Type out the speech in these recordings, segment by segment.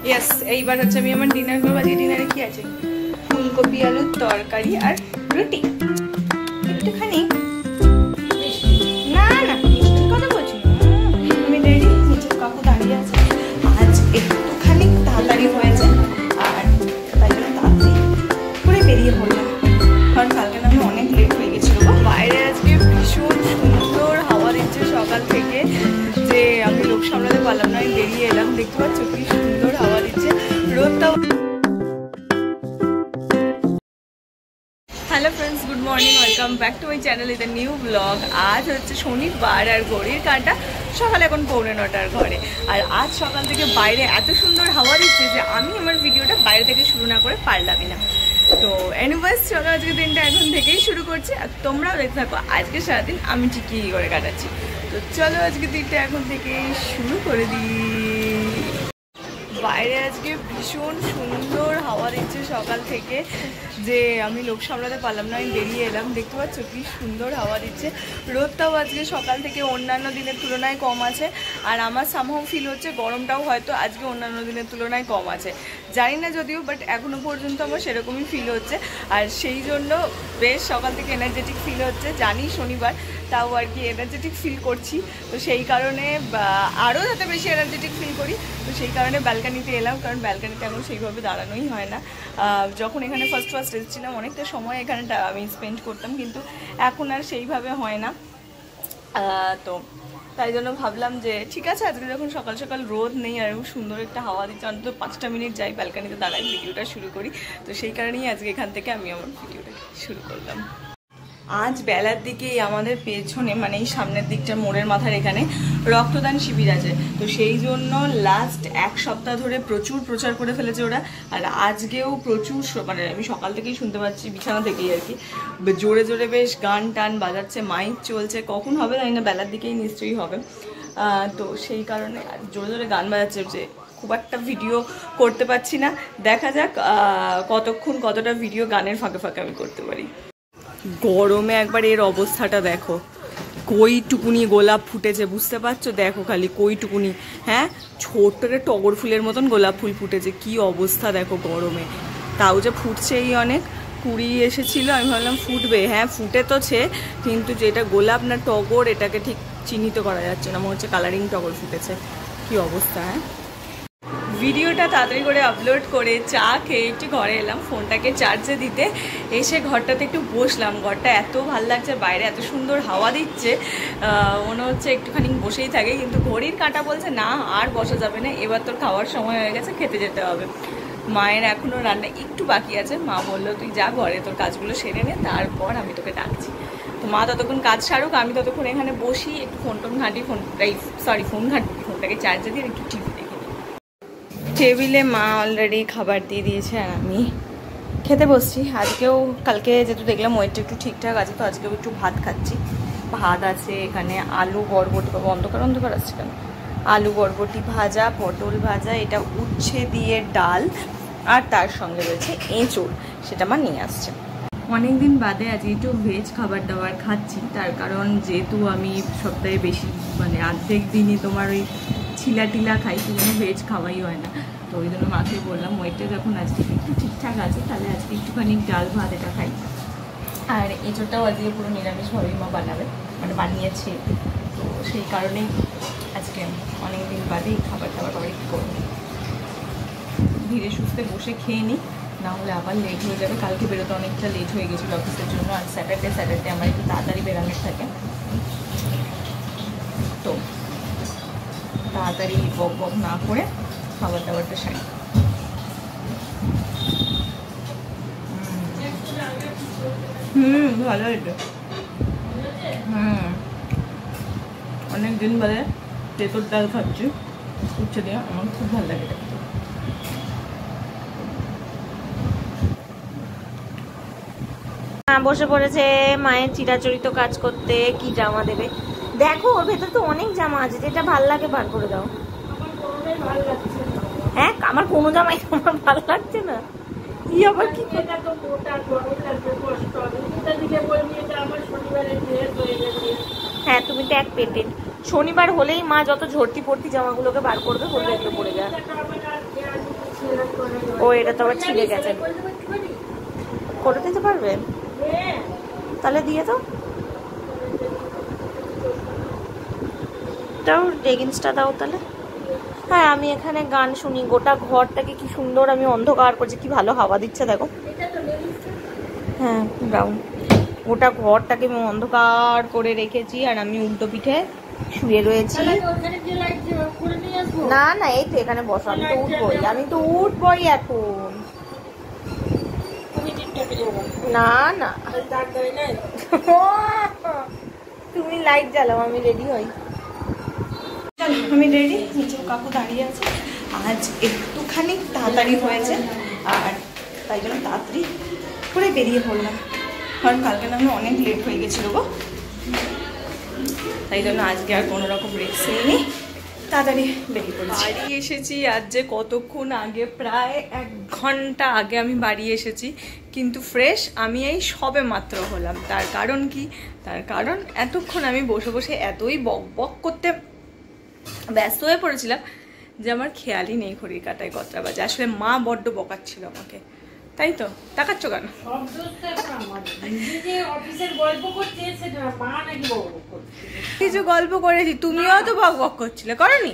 Yes, এইবার হচ্ছে আমি আমার ডিনার করবো। আজকে ডিনারে কি আছে? ফুলকপি আলুর তরকারি আর রুটি। একটুখানি না না মিষ্টির কথা বলছি না, আমি রেডি। নিচে কাকু দাঁড়িয়ে আছে। আজ একটুখানি তাড়াতাড়ি হয়েছে আর তাই জন্য তাড়াতাড়ি করে বেরিয়ে পড়লাম, কারণ কালকে না আমি অনেক লেট হয়ে গেছিলো। বাইরে আজকে ভীষণ সুন্দর হাওয়া দিচ্ছে সকাল থেকে, যে আমি লোক সামলাতে পারলাম না, আমি বেরিয়ে এলাম। দেখতে পাচ্ছ কি সুন্দর হাওয়া দিচ্ছে, রোদটাও। Hello friends, good morning, welcome back to my channel is a new blog. আজ হচ্ছে শনিবার আর ঘড়ির কাঁটা সকাল এখন 9:45 ঘরে। আর আজ সকাল থেকে বাইরে এত সুন্দর হাওয়া দিচ্ছে যে আমি আমার ভিডিওটা বাইরে থেকে শুরু না করে পারলামই না। তো এনিওয়েজ চলো আজকে দিনটা এখন থেকেই শুরু করছি, আর তোমরাও দেখতে থাকো আজকে সারাদিন আমি ঠিক কী করে কাটাচ্ছি। তো চলো আজকে দিনটা এখন থেকেই শুরু করে দিই। বাইরে আজকে ভীষণ সুন্দর হাওয়া দিচ্ছে সকাল থেকে, যে আমি লোক সামলাতে পারলাম না, আমি বেরিয়ে এলাম। দেখতে পাচ্ছ কি সুন্দর হাওয়া দিচ্ছে, রোদটাও আজকে সকাল থেকে অন্যান্য দিনের তুলনায় কম আছে। আর আমার সামহাও ফিল হচ্ছে গরমটাও হয়তো আজকে অন্যান্য দিনের তুলনায় কম আছে, জানি না যদিও, বাট এখনও পর্যন্ত আমার সেরকমই ফিল হচ্ছে। আর সেই জন্য বেশ সকাল থেকে এনার্জেটিক ফিল হচ্ছে। জানি শনিবার, তাও আর কি এনার্জেটিক ফিল করছি। তো সেই কারণে আরও যাতে বেশি এনার্জেটিক ফিল করি, তো সেই কারণে ব্যালকানিতে এলাম, কারণ ব্যালকানিতে এখন সেইভাবে দাঁড়ানোই হয় না। যখন এখানে ফার্স্ট এসেছিলাম অনেকটা সময় এখানে আমি স্পেন্ড করতাম, কিন্তু এখন আর সেইভাবে হয় না। তো তাই জন্য ভাবলাম যে ঠিক আছে, আজকে যখন সকাল সকাল রোদ নেই আর সুন্দর একটা হাওয়া দিচ্ছে, অন্তত 5টা মিনিট যাই ব্যালকানিতে দাঁড়াই, ভিডিওটা শুরু করি। তো সেই কারণেই আজকে এখান থেকে আমি আমার ভিডিওটা শুরু করলাম। আজ বেলার দিকেই আমাদের পেছনে, মানে এই সামনের দিকটা মোড়ের মাথার এখানে রক্তদান শিবির আছে। তো সেই জন্য লাস্ট 1 সপ্তাহ ধরে প্রচুর প্রচার করে ফেলেছে ওরা। আর আজকেও প্রচুর, মানে আমি সকাল থেকেই শুনতে পাচ্ছি বিছানা থেকেই আর কি, জোরে জোরে বেশ গান টান বাজাচ্ছে, মাইক চলছে। কখন হবে জানি না, বেলার দিকেই নিশ্চয়ই হবে। তো সেই কারণে জোরে জোরে গান বাজাচ্ছে, যে খুব একটা ভিডিও করতে পারছি না। দেখা যাক কতক্ষণ কতটা ভিডিও গানের ফাঁকে ফাঁকে আমি করতে পারি। গরমে একবার এর অবস্থাটা দেখো, কইটুকুনি গোলাপ ফুটেছে, বুঝতে পারছো? দেখো খালি কইটুকুনি, হ্যাঁ, ছোট্ট টগর ফুলের মতন গোলাপ ফুল ফুটেছে। কি অবস্থা দেখো গরমে, তাও যে ফুটছেই অনেক। কুড়ি এসেছিলো, আমি ভাবলাম ফুটবে, হ্যাঁ ফুটে তোছে, কিন্তু যেটা গোলাপ না টগর এটাকে ঠিক চিহ্নিত করা যাচ্ছে না, মনে হচ্ছে কালারিং টগর ফুটেছে। কি অবস্থা! হ্যাঁ, ভিডিওটা তাড়াতাড়ি করে আপলোড করে চা খেয়ে একটু ঘরে এলাম ফোনটাকে চার্জে দিতে। এসে ঘরটাতে একটু বসলাম। ঘরটা এত ভালো লাগছে, বাইরে এত সুন্দর হাওয়া দিচ্ছে, মনে হচ্ছে একটুখানি বসেই থাকে। কিন্তু ঘড়ির কাঁটা বলছে না, আর বসা যাবে না, এবার তোর খাওয়ার সময় হয়ে গেছে, খেতে যেতে হবে। মায়ের এখনও রান্না একটু বাকি আছে। মা বললো তুই যা ঘরে তোর কাজগুলো সেরে নে, তারপর আমি তোকে ডাকছি। তো মা ততক্ষণ কাজ সারুক, আমি ততক্ষণ এখানে বসি, একটু ফোন ঘাঁটি, ফোন ঘাঁটি, ফোনটাকে চার্জে দিয়ে একটু টিভি দেখি। টেবিলে মা অলরেডি খাবার দিয়ে দিয়েছে আর আমি খেতে বসছি। আজকেও, কালকে যেহেতু দেখলাম ওয়েটটা একটু ঠিকঠাক আছে, তো আজকেও একটু ভাত খাচ্ছি। ভাত আছে এখানে, আলু বরবটি, অন্ধকার আসছে কেন, আলু বরবটি ভাজা, পটল ভাজা, এটা উচ্ছে দিয়ে ডাল, আর তার সঙ্গে রয়েছে এঁচোড়, সেটা মা নিয়ে আসছে। অনেকদিন বাদে আজকে একটু ভেজ খাবার দাবার খাচ্ছি, তার কারণ যেহেতু আমি সপ্তাহে বেশি, মানে অর্ধেক দিনই তোমার ওই ছিলা টিলা খাই, সেজন্য ভেজ খাওয়াই হয় না। তো ওই জন্য মাকে বললাম ওয়েটটা যখন আজকে একটু ঠিকঠাক আছে, তাহলে আজকে একটুখানি ডাল ভাত এটা খাই। আর এঁচোড়টাও আজকে পুরো নিরামিষভাবেই মা বানাবে, মানে বানিয়েছে। তো সেই কারণেই আজকে অনেকদিন বাদে এই খাবার একটু করবো। ধীরে সুস্থে বসে খেয়ে নিই, না হলে আবার লেট হয়ে যাবে। কালকে বেরোতে অনেকটা লেট হয়ে গেছিলো অফিসের জন্য, আর স্যাটারডে আমার একটু তাড়াতাড়ি বেরানোর থাকে। তো তাড়াতাড়ি বক না করে খাবার দাবারটা সারি। ভালো এটা। অনেক দিন বাদে তেঁতুল ডাল খাচ্ছি উচ্ছে দিয়ে, আমার খুব ভালো লাগে এটা। বসে পড়েছে মায়ের চিরাচরিত কাজ করতে। কি জামা দেবে দেখো, ওর ভেতর তো অনেক জামা আছে, যেটা ভাল লাগে বার করে দাও। হ্যাঁ, আমার কোনো জামাই তোমার ভালো লাগছে না? কি আবার কি, হ্যাঁ তুমি তো এক পেটের। শনিবার হলেই মা যত ঝর্তি পড়তি জামাগুলোকে বার করবে, বলবে এগুলো পরে যা। ও এটা তো আবার ছিঁড়ে গেছে। করে দিতে পারবে? তাহলে দিয়ে দাও। দাও লেগিংসটা দাও তাহলে। হ্যাঁ আমি এখানে গান শুনি, গোটা ঘরটাকে কি সুন্দর আমি অন্ধকার করছি, কি ভালো হাওয়া দিচ্ছে দেখো। হ্যাঁ ব্রাউন, গোটা ঘরটাকে আমি অন্ধকার করে রেখেছি আর আমি উল্টো পিঠে শুয়ে রয়েছি। না না এই তো এখানে বসো, আমি তো উঠবই, আমি তো উঠবই এখন। না না তুমি লাইট জ্বালাও, আমি রেডি হই। আমি রেডি, নিচে কাকু দাঁড়িয়ে আছে। আজ একটুখানি তাড়াতাড়ি হয়েছে আর তাই জন্য তাড়াতাড়ি করে বেরিয়ে পড়লাম, কারণ কালকে না আমি অনেক লেট হয়ে গেছিলো গো, তাই জন্য আজকে আর কোনো রকম রিস্ক নিইনি, তাড়াতাড়ি বেরিয়ে পড়েছি। বাড়ি এসেছি আজ যে কতক্ষণ আগে, প্রায় 1 ঘন্টা আগে আমি বাড়ি এসেছি, কিন্তু ফ্রেশ আমি এই সবে মাত্র হলাম। তার কারণ কি? তার কারণ এতক্ষণ আমি বসে বসে এতই বক বক করতে ব্যস্ত হয়ে পড়েছিলাম যে আমার খেয়ালই নেই ঘড়ির কাঁটায় কতটা বাজে। আসলে মা বড্ড বকাচ্ছিল আমাকে, তাই তো তাকাচ্ছ কেন? কিছু গল্প করেছি, তুমিও তো বক বক করছিলে, করনি?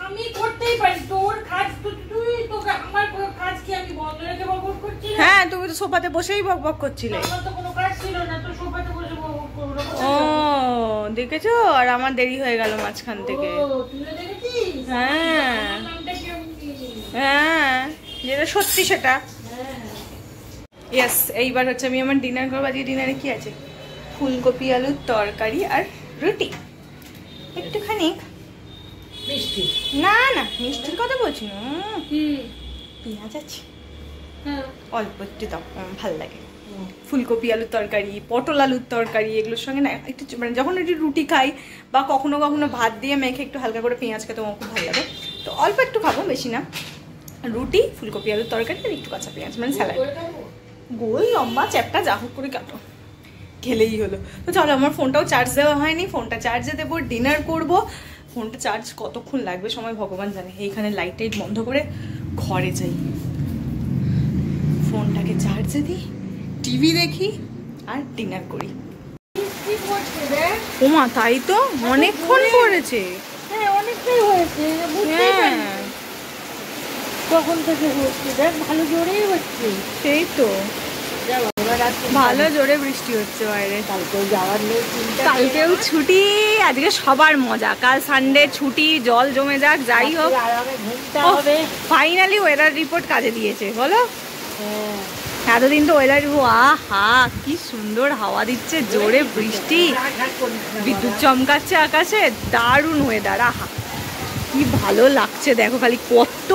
আমি করতেই পারি, তোর কাজ তো তুই, তোকে আমার কাজ কি আমি বন্ধ রেখে বক বক করছি? হ্যাঁ তুমি তো সোফাতে বসেই বক বক করছিলে। আমার তো কোনো কাজ ছিল না, তো সোফাতে বসে বক বক করব। ও দেখেছো, আর আমার দেরি হয়ে গেল মাঝখান থেকে। ও তুই দেখেছিস? হ্যাঁ নামটা কি আমি হ্যাঁ যেটা সত্যি সেটা। ইয়েস, এইবার হচ্ছে আমি আমার ডিনার করবো। আজকে ডিনারে কি আছে? ফুলকপি আলুর তরকারি আর রুটি, একটুখানি মিষ্টি। না না মিষ্টির কথা বলছি না, কি পেঁয়াজ আছে হ্যাঁ অল্প একটু দাও, ভালো লাগে। ফুলকপি আলুর তরকারি, পটল আলুর তরকারি, এগুলোর সঙ্গে না একটু মানে যখন একটু রুটি খাই বা কখনো কখনো ভাত দিয়ে মেখে একটু হালকা করে পেঁয়াজ খেতে আমার খুব ভালো লাগে, তো অল্প একটু খাবো, বেশি না। রুটি, ফুলকপি আলুর তরকারি আর একটু কাঁচা পেঁয়াজ, মানে স্যালাড। গোল লম্বা চ্যাপটা যা হোক করে কাটো, খেলেই হলো। তো চলো, আমার ফোনটাও চার্জ দেওয়া হয়নি, ফোনটা চার্জে দেবো, ডিনার করব। ফোনটা চার্জ কতক্ষণ লাগবে সময় ভগবান জানে। এইখানে লাইট টাইট বন্ধ করে ঘরে যাই, ফোনটাকে চার্জে দিই, টিভি দেখি আর ডিনার করি। ওমা তাই তো, অনেকক্ষণ পড়েছে। হ্যাঁ অনেকটাই হয়েছে, বুঝতেই পারি কখন থেকে হচ্ছে। দেখ ভালো জোরেই হচ্ছে। সেই তো ভালো জোরে বৃষ্টি হচ্ছে বাইরে। কালকেও যাওয়ার নেই, কালকেও ছুটি, আজকে সবার মজা। কাল সানডে ছুটি, জল জমে যাক যাই হোক, আরামে ঘুমতে হবে। ফাইনালি ওয়েদার রিপোর্ট কাজে দিয়েছে বলো। হ্যাঁ এতদিন তো ওয়েদার আহা কি সুন্দর হাওয়া দিচ্ছে, জোরে বৃষ্টি, বিদ্যুৎ চমকাচ্ছে আকাশে, দারুণ ওয়েদার। আহা কি ভালো লাগছে, দেখো খালি কত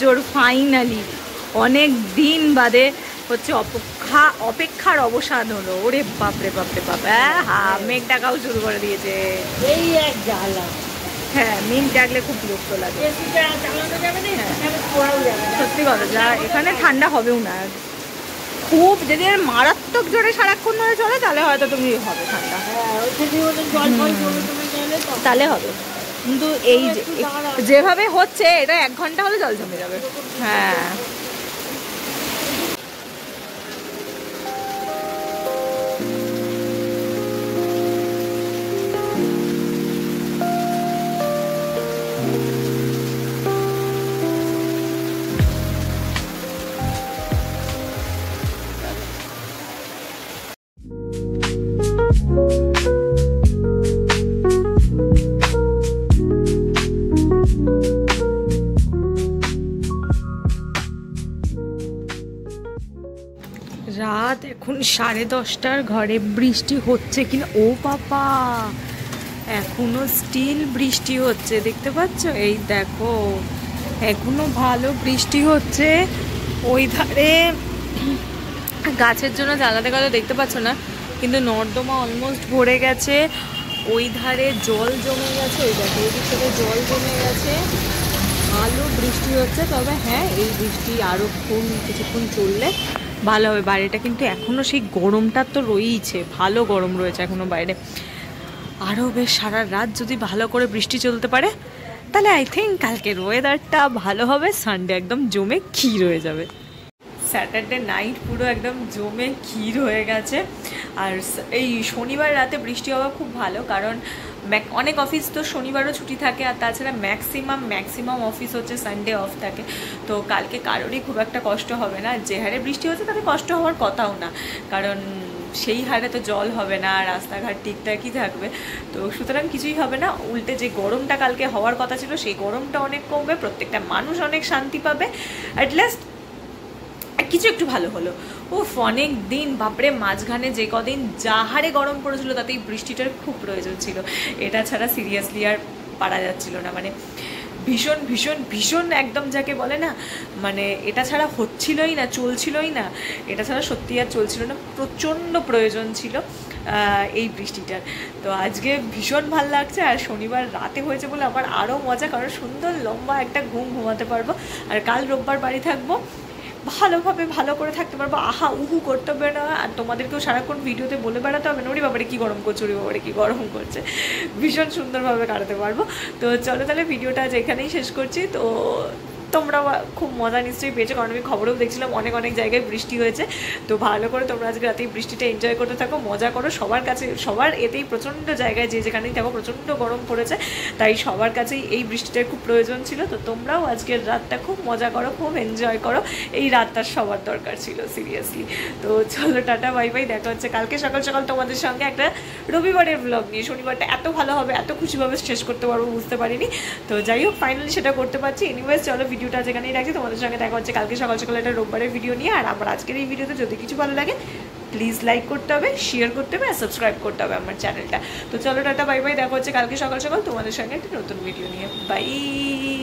জোর ফাইনালি অনেক দিন বাদে হচ্ছে অপেক্ষার অবসান হলো। ওরে বাপরে বাপরে বাপ, হ্যাঁ মেঘ ডাকাও শুরু করে দিয়েছে। এই এক জ্বালা। হ্যাঁ মেঘ ডাকলে খুব বিরক্ত লাগে। চালানো যাবে না, হ্যাঁ। পড়াও যাবে না। সত্যি কথা, যা এখানে ঠান্ডা হবেও না খুব। যদি মারাত্মক জোরে সারাক্ষণ ধরে চলে তাহলে হয়তো তুমি হবে ঠান্ডা, হ্যাঁ ওই থেকে ওদের জল ফল জমে টমে গেলে তো তাহলে হবে। কিন্তু এই যেভাবে হচ্ছে এটা 1 ঘন্টা হলে জল জমে যাবে। হ্যাঁ রাত এখন 10:30, ঘরে বৃষ্টি হচ্ছে কিনা, ও বাবা এখনো স্টিল বৃষ্টি হচ্ছে, দেখতে পাচ্ছ? এই দেখো এখনো ভালো বৃষ্টি হচ্ছে। ওই ধারে গাছের জন্য জ্বালাতে গেলে দেখতে পাচ্ছ না, কিন্তু নর্দমা অলমোস্ট ভরে গেছে। ওই ধারে জল জমে গেছে, ওই দেখো ওইদিক থেকে জল জমে গেছে, ভালো বৃষ্টি হচ্ছে। তবে হ্যাঁ এই বৃষ্টি আরও কিছুক্ষণ চললে ভালো হবে। বাইরেটা কিন্তু এখনও সেই গরমটা তো রয়েইছে, ভালো গরম রয়েছে এখনও বাইরে। আরও বেশ সারা রাত যদি ভালো করে বৃষ্টি চলতে পারে তাহলে আই থিঙ্ক কালকের ওয়েদারটা ভালো হবে, সানডে একদম জমে ক্ষীর হয়ে যাবে। স্যাটারডে নাইট পুরো একদম জমে ক্ষীর হয়ে গেছে। আর এই শনিবার রাতে বৃষ্টি হওয়া খুব ভালো, কারণ অনেক অফিস তো শনিবারও ছুটি থাকে, আর তাছাড়া ম্যাক্সিমাম অফিস হচ্ছে সানডে অফ থাকে। তো কালকে কারোরই খুব একটা কষ্ট হবে না, যে হারে বৃষ্টি হচ্ছে তাতে কষ্ট হওয়ার কথাও না, কারণ সেই হারে তো জল হবে না, রাস্তাঘাট ঠিকঠাকই থাকবে। তো সুতরাং কিছুই হবে না, উল্টে যে গরমটা কালকে হওয়ার কথা ছিল সেই গরমটা অনেক কমবে, প্রত্যেকটা মানুষ অনেক শান্তি পাবে, অ্যাটলিস্ট কিছু একটু ভালো হলো। অনেক দিন বাপরে মাঝখানে যে কদিন যা হারে গরম পড়েছিল তাতেই বৃষ্টিটার খুব প্রয়োজন ছিল, এটা ছাড়া সিরিয়াসলি আর পারা যাচ্ছিল না। মানে ভীষণ ভীষণ ভীষণ একদম যাকে বলে না, মানে এটা ছাড়া হচ্ছিলই না, চলছিলই না, এটা ছাড়া সত্যি আর চলছিল না, প্রচণ্ড প্রয়োজন ছিল এই বৃষ্টিটার। তো আজকে ভীষণ ভাল লাগছে, আর শনিবার রাতে হয়েছে বলে আমার আরও মজা, কারণ সুন্দর লম্বা একটা ঘুমাতে পারবো, আর কাল রোববার বাড়ি থাকবো, ভালোভাবে ভালো করে থাকতে পারবো, আহা উহু করতে হবে না, আর তোমাদেরকেও সারাক্ষণ ভিডিওতে বলে বেড়াতে হবে না ওরে বাবারে কী গরম করছে, ওরে বাবারে কী গরম করছে, ভীষণ সুন্দরভাবে কাটাতে পারবো। তো চলো তাহলে ভিডিওটা আজ এখানেই শেষ করছি। তো তোমরা খুব মজা নিশ্চয়ই পেয়েছো, কারণ আমি খবরেও দেখছিলাম অনেক জায়গায় বৃষ্টি হয়েছে। তো ভালো করে তোমরা আজকে রাতে বৃষ্টিটা এনজয় করতে থাকো, মজা করো, সবার এতেই প্রচণ্ড জায়গায় যে যেখানেই থাকো প্রচণ্ড গরম পড়েছে, তাই সবার কাছেই এই বৃষ্টিটার খুব প্রয়োজন ছিল। তো তোমরাও আজকের রাতটা খুব মজা করো, খুব এনজয় করো, এই রাতটার সবার দরকার ছিল সিরিয়াসলি। তো চলো টাটা বাই বাই, দেখা হচ্ছে কালকে সকাল সকাল তোমাদের সঙ্গে একটা রবিবারের ব্লগ নিয়ে। শনিবারটা এত ভালো হবে, এত খুশিভাবে শেষ করতে পারবো বুঝতে পারিনি, তো যাই হোক ফাইনালি সেটা করতে পারছি। এনিওয়েজ চলো ভিডিওটা যেখানেই রাখছি, তোমাদের সঙ্গে দেখা হচ্ছে কালকে সকাল সকাল একটা রোববারের ভিডিও নিয়ে। আর আমার আজকের এই ভিডিওতে যদি কিছু ভালো লাগে প্লিজ লাইক করতে হবে, শেয়ার করতে হবে, আর সাবস্ক্রাইব করতে হবে আমার চ্যানেলটা। তো চলো টাটা বাই বাই, দেখা হচ্ছে কালকে সকাল সকাল তোমাদের সঙ্গে একটা নতুন ভিডিও নিয়ে। বাই।